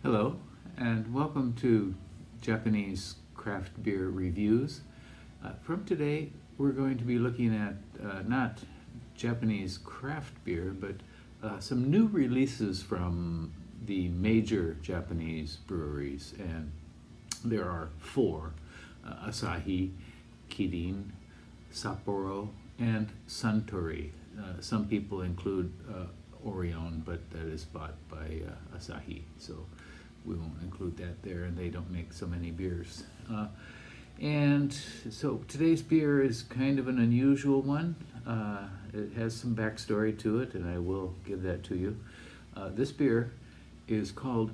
Hello, and welcome to Japanese craft beer reviews. From today, we're going to be looking at not Japanese craft beer, but some new releases from the major Japanese breweries. And there are four: Asahi, Kirin, Sapporo, and Suntory. Some people include Orion, but that is bought by Asahi, so we won't include that there, and they don't make so many beers. And so today's beer is kind of an unusual one. It has some backstory to it, and I will give that to you. This beer is called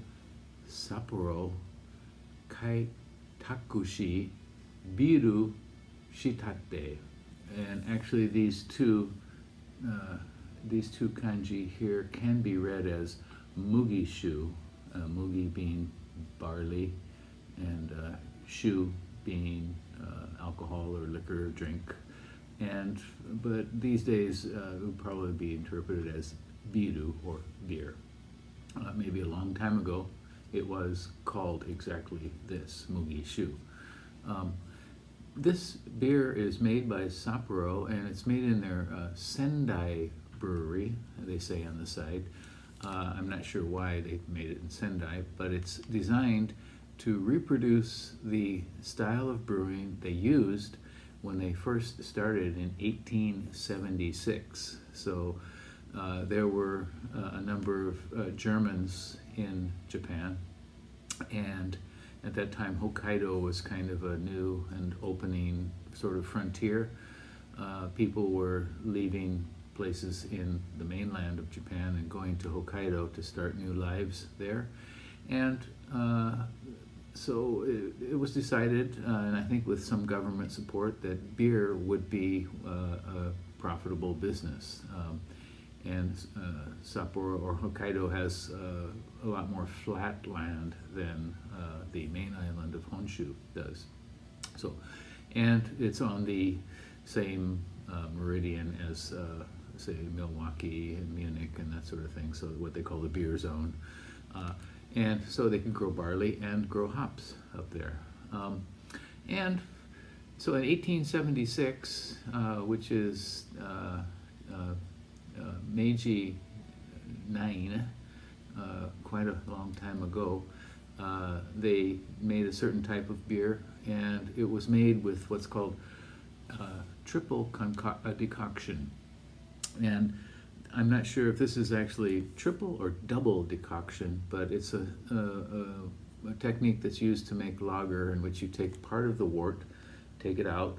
Sapporo Kaitakushi Biiru Shitate, and actually these two kanji here can be read as mugishu, mugi being barley, and shu being alcohol or liquor or drink. But these days it would probably be interpreted as biru or beer. Maybe a long time ago it was called exactly this, mugishu. This beer is made by Sapporo, and it's made in their Sendai brewery, they say on the side. I'm not sure why they made it in Sendai, but it's designed to reproduce the style of brewing they used when they first started in 1876. So there were a number of Germans in Japan, and at that time Hokkaido was kind of a new and opening sort of frontier. People were leaving places in the mainland of Japan and going to Hokkaido to start new lives there. And so it was decided, and I think with some government support, that beer would be a profitable business. And Sapporo or Hokkaido has a lot more flat land than the main island of Honshu does. So, and it's on the same meridian as say Milwaukee and Munich and that sort of thing, so what they call the beer zone. And so they can grow barley and grow hops up there. And so in 1876, which is Meiji 9, quite a long time ago, they made a certain type of beer, and it was made with what's called triple decoction. And I'm not sure if this is actually triple or double decoction, but it's a technique that's used to make lager, in which you take part of the wort, take it out,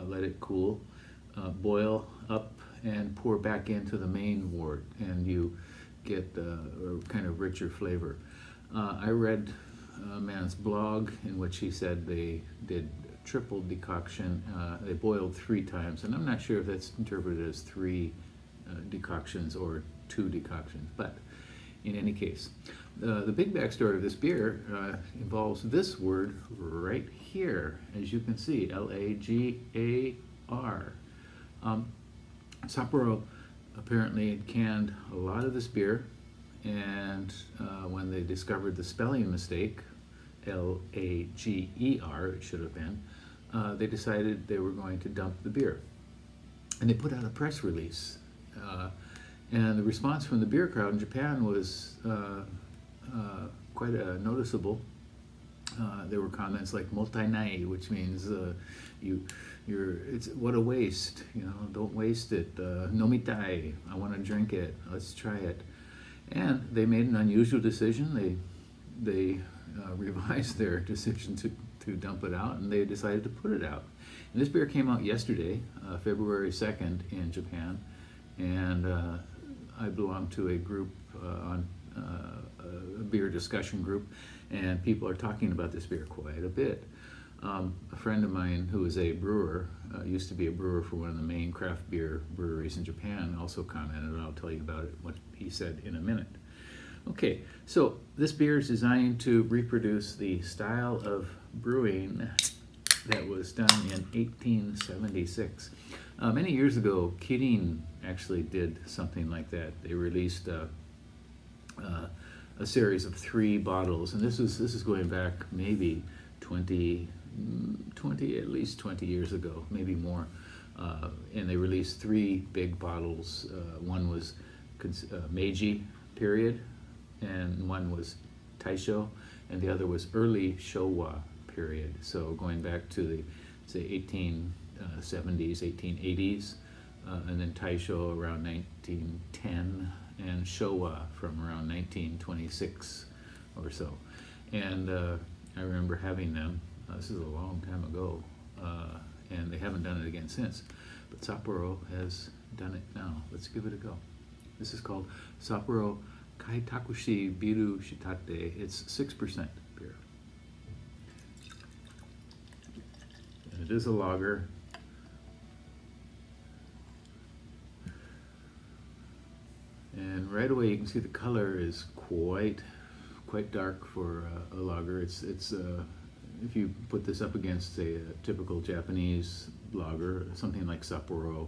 let it cool, boil up, and pour back into the main wort, and you get a kind of richer flavor. I read a man's blog in which he said they did triple decoction. They boiled 3 times, and I'm not sure if that's interpreted as 3 decoctions or 2 decoctions, but in any case, the big backstory of this beer involves this word right here, as you can see, Lagar. Sapporo apparently canned a lot of this beer, and when they discovered the spelling mistake, Lager it should have been, they decided they were going to dump the beer. And they put out a press release. And the response from the beer crowd in Japan was quite noticeable. There were comments like "mottainai," which means it's what a waste. Don't waste it. Nomitai, I want to drink it. Let's try it. And they made an unusual decision. They revised their decision to dump it out, and they decided to put it out. And this beer came out yesterday, February 2nd, in Japan. And I belong to a group on a beer discussion group, and people are talking about this beer quite a bit. A friend of mine who is a brewer, used to be a brewer for one of the main craft beer breweries in Japan, also commented, and I'll tell you about it, what he said in a minute. Okay, so this beer is designed to reproduce the style of brewing that was done in 1876. Many years ago, Kirin actually did something like that. They released a series of 3 bottles, and this is going back maybe 20, at least 20 years ago, maybe more. And they released 3 big bottles. One was Meiji period, and one was Taisho, and the other was early Showa period. So going back to the, say, 1870s, 1880s, and then Taisho around 1910, and Showa from around 1926 or so. And I remember having them. This is a long time ago, and they haven't done it again since. But Sapporo has done it now. Let's give it a go. This is called Sapporo Kaitakushi Biiru Shitate. It's 6% beer. And it is a lager. And right away you can see the color is quite dark for a lager. It's if you put this up against, say, a typical Japanese lager, something like Sapporo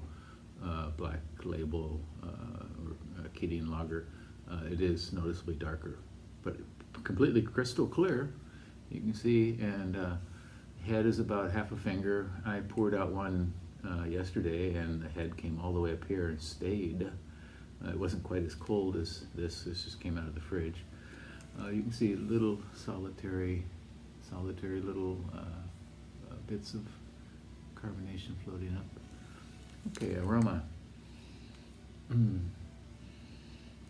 Black Label or Kirin Lager, it is noticeably darker, but completely crystal clear. You can see, and head is about half a finger. I poured out one yesterday, and the head came all the way up here and stayed. It wasn't quite as cold as this. This just came out of the fridge. You can see little solitary little bits of carbonation floating up. Okay, aroma.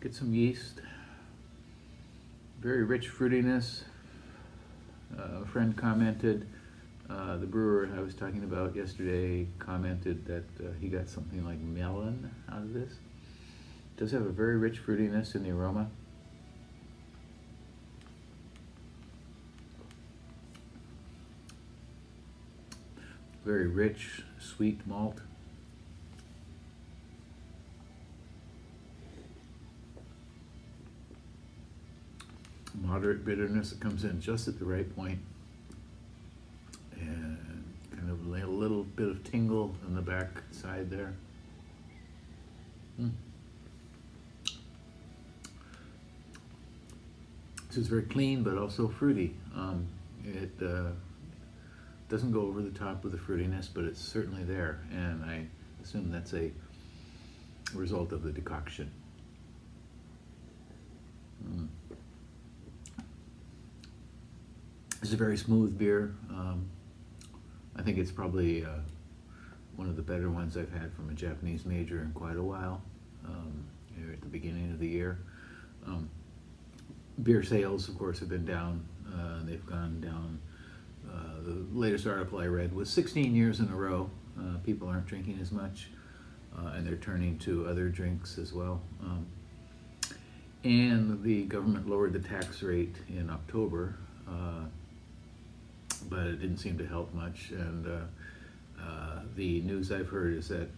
Get some yeast. Very rich fruitiness. A friend commented, the brewer I was talking about yesterday commented that he got something like melon out of this. It does have a very rich fruitiness in the aroma. Very rich, sweet malt. Moderate bitterness that comes in just at the right point. And kind of a little bit of tingle on the back side there. This is very clean, but also fruity. It doesn't go over the top with the fruitiness, but it's certainly there, and I assume that's a result of the decoction. It's a very smooth beer. I think it's probably one of the better ones I've had from a Japanese major in quite a while, here at the beginning of the year. Beer sales, of course, have been down. They've gone down. The latest article I read was 16 years in a row. People aren't drinking as much, and they're turning to other drinks as well. And the government lowered the tax rate in October, but it didn't seem to help much. And the news I've heard is that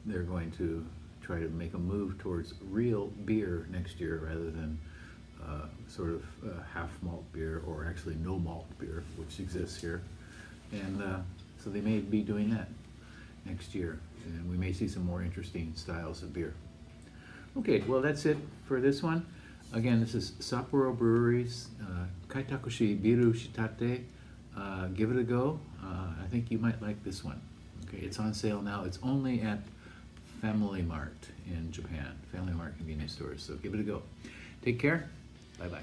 they're going to try to make a move towards real beer next year rather than sort of half malt beer, or actually no malt beer, which exists here. And so they may be doing that next year, and we may see some more interesting styles of beer. Okay, well, that's it for this one. Again, this is Sapporo Brewery's Kaitakushi Biiru Shitate. Give it a go. I think you might like this one. Okay, it's on sale now. It's only at Family Mart in Japan, Family Mart convenience stores, so give it a go. Take care. Bye-bye.